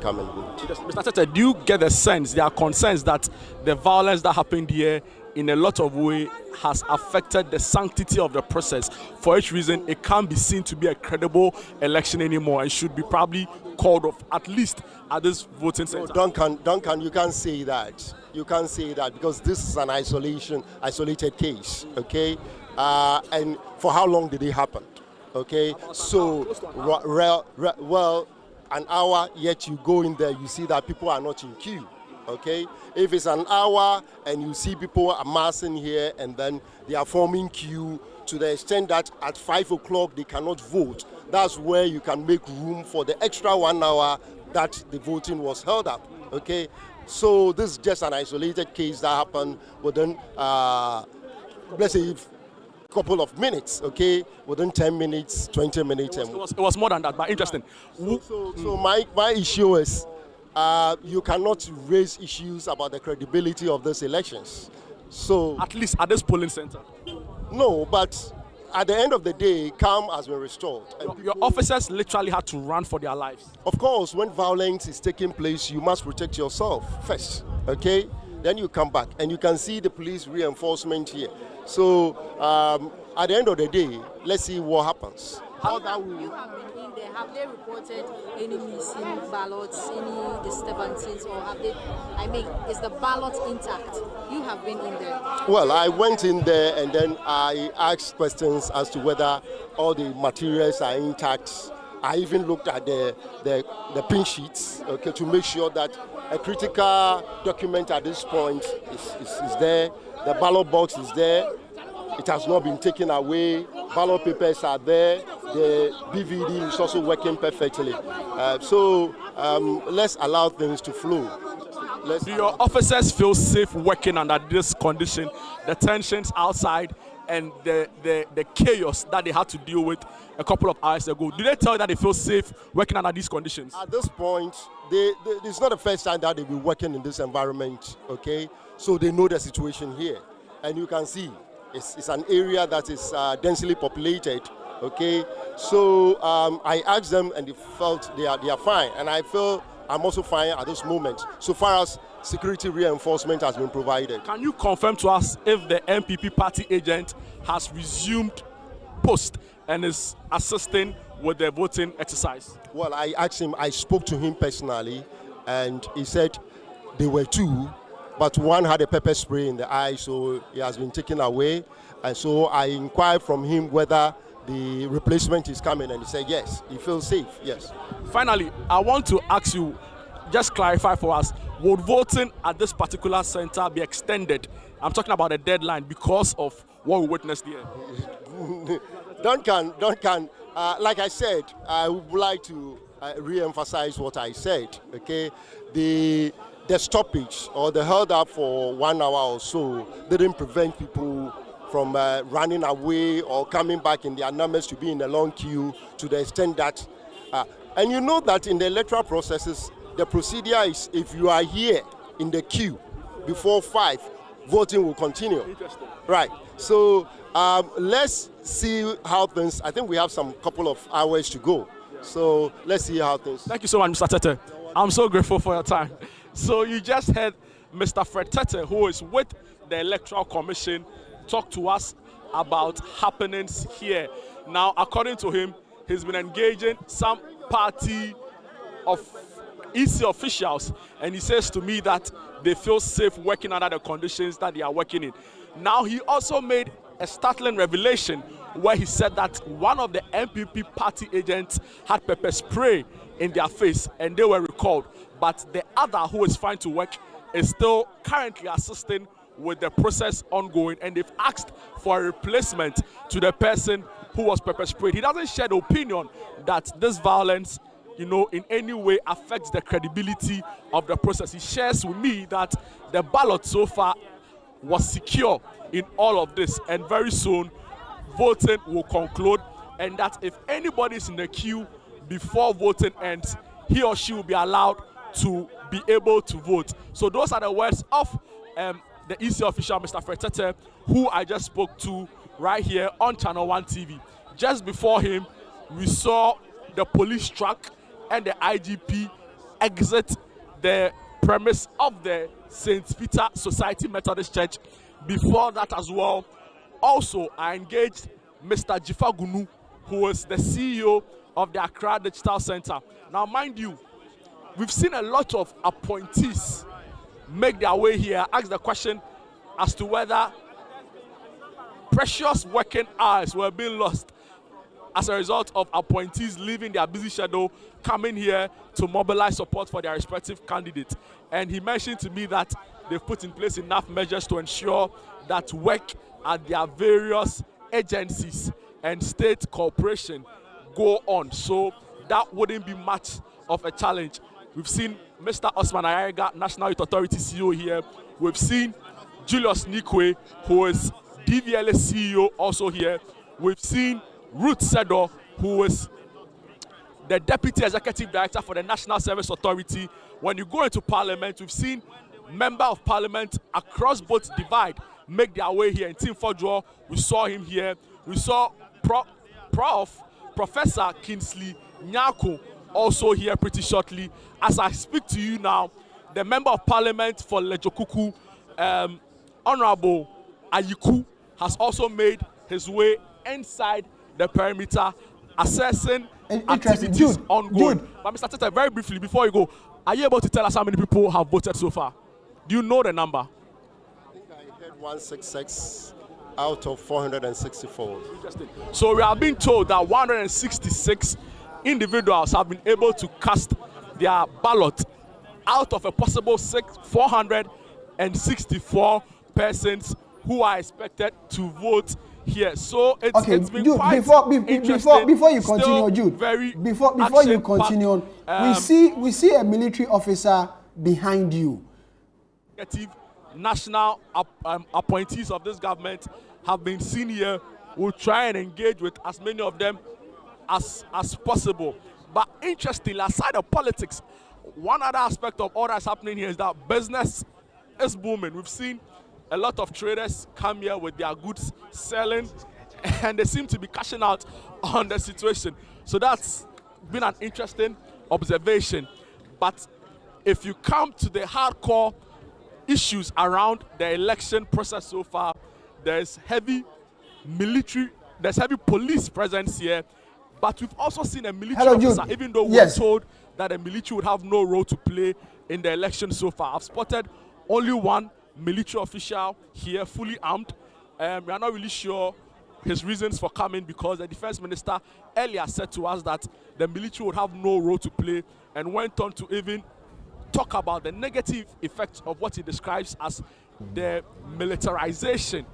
come and vote. Mr. Tetteh, do you get the sense, there are concerns that the violence that happened here in a lot of ways has affected the sanctity of the process? For which reason it can't be seen to be a credible election anymore and should be probably called off, at least at this voting center. Duncan, you can't say that. You can't say that because this is an isolated case, okay? And for how long did it happen? Okay, so well, an hour, yet you go in there, you see that people are not in queue. Okay, if it's an hour and you see people amassing here and then they are forming queue to the extent that at 5 o'clock they cannot vote, that's where you can make room for the extra 1 hour that the voting was held up. Okay, so this is just an isolated case that happened within, let's say, couple of minutes, okay, within 10 minutes, 20 minutes. It was more than that, but interesting. So my issue is you cannot raise issues about the credibility of these elections. So at least at this polling center. No, but at the end of the day, calm has been restored. Your officers literally had to run for their lives. Of course, when violence is taking place, you must protect yourself first, okay? Then you come back, and you can see the police reinforcement here. So at the end of the day, let's see what happens. You have been in there. Have they reported any missing ballots, any disturbances, or have they? I mean, is the ballot intact? You have been in there. Well, I went in there and then I asked questions as to whether all the materials are intact. I even looked at the pin sheets, okay, to make sure that a critical document at this point is there. The ballot box is there. It has not been taken away. Ballot papers are there. The BVD is also working perfectly. So let's allow things to flow. Do your officers feel safe working under this condition? The tensions outside and the chaos that they had to deal with a couple of hours ago. Do they tell you that they feel safe working under these conditions? At this point, it's not the first time that they'll be working in this environment, okay? So they know the situation here. And you can see it's an area that is densely populated, okay? So I asked them and they felt they are fine. And I feel I'm also fine at this moment, so far as security reinforcement has been provided. Can you confirm to us if the MPP party agent has resumed post and is assisting with the voting exercise? Well, I asked him, I spoke to him personally, and he said there were two, but one had a pepper spray in the eye, so he has been taken away. And so I inquired from him whether the replacement is coming, and he said yes, he feels safe, yes. Finally, I want to ask you, just clarify for us, would voting at this particular center be extended? I'm talking about a deadline because of what we witnessed here. Duncan, like I said, I would like to re-emphasize what I said, okay? The stoppage or the held up for 1 hour or so didn't prevent people from running away or coming back in their numbers to be in a long queue to the extent that, and you know that in the electoral processes, the procedure is if you are here in the queue before 5, voting will continue. Right. So let's see how things, I think we have some couple of hours to go. So let's see how things. Thank you so much, Mr. Tetteh. I'm so grateful for your time. So you just heard Mr. Fred Tetteh, who is with the Electoral Commission, talk to us about happenings here. Now, according to him, he's been engaging some party of EC officials, and he says to me that they feel safe working under the conditions that they are working in. Now, he also made a startling revelation where he said that one of the MPP party agents had pepper spray in their face and they were recalled, but the other, who is fine to work, is still currently assisting with the process ongoing, and they've asked for a replacement to the person who was pepper sprayed. He doesn't share the opinion that this violence, you know, in any way affects the credibility of the process. He shares with me that the ballot so far was secure in all of this, and very soon voting will conclude, and that if anybody is in the queue before voting ends, he or she will be allowed to be able to vote. So those are the words of the EC official, Mr. Fred Tetteh, who I just spoke to right here on ChannelOne TV. Just before him, we saw the police truck and the IGP exit the premise of the St. Peter Society Methodist Church. Before that as well, also I engaged Mr. Jifagunu, who is the CEO of the Accra Digital Center. Now, mind you, we've seen a lot of appointees make their way here. Ask the question as to whether precious working hours were being lost as a result of appointees leaving their busy schedule, coming here to mobilize support for their respective candidates. And he mentioned to me that they've put in place enough measures to ensure that work at their various agencies and state corporation go on. So that wouldn't be much of a challenge. We've seen Mr. Osman Ayariga, National Youth Authority CEO here. We've seen Julius Nikwe, who is DVLA CEO, also here. We've seen Ruth Sedo, who is the Deputy Executive Director for the National Service Authority. When you go into Parliament, we've seen Member of Parliament across both divide make their way here. In Team Fodro, we saw him here. We saw Professor Kingsley Nyako also here pretty shortly. As I speak to you now, the Member of Parliament for Lejokuku, Honorable Ayiku, has also made his way inside the perimeter, assessing activities ongoing. But Mr. Tetteh, very briefly, before you go, are you able to tell us how many people have voted so far? Do you know the number? I think I heard 166 out of 464. Interesting. So we are being told that 166 individuals have been able to cast their ballot out of a possible 464 persons who are expected to vote here. So it's been Jude, quite before you continue, Jude, before you continue, we see a military officer behind you. National appointees of this government have been seen here. We'll try and engage with as many of them as possible. But interestingly, aside of politics, one other aspect of all that's happening here is that business is booming. We've seen a lot of traders come here with their goods selling, and they seem to be cashing out on the situation. So that's been an interesting observation. But if you come to the hardcore issues around the election process so far, there's heavy police presence here. But we've also seen a military officer, even though we're told that the military would have no role to play in the election so far. I've spotted only one military official here, fully armed. We are not really sure his reasons for coming, because the defense minister earlier said to us that the military would have no role to play, and went on to even talk about the negative effects of what he describes as the militarization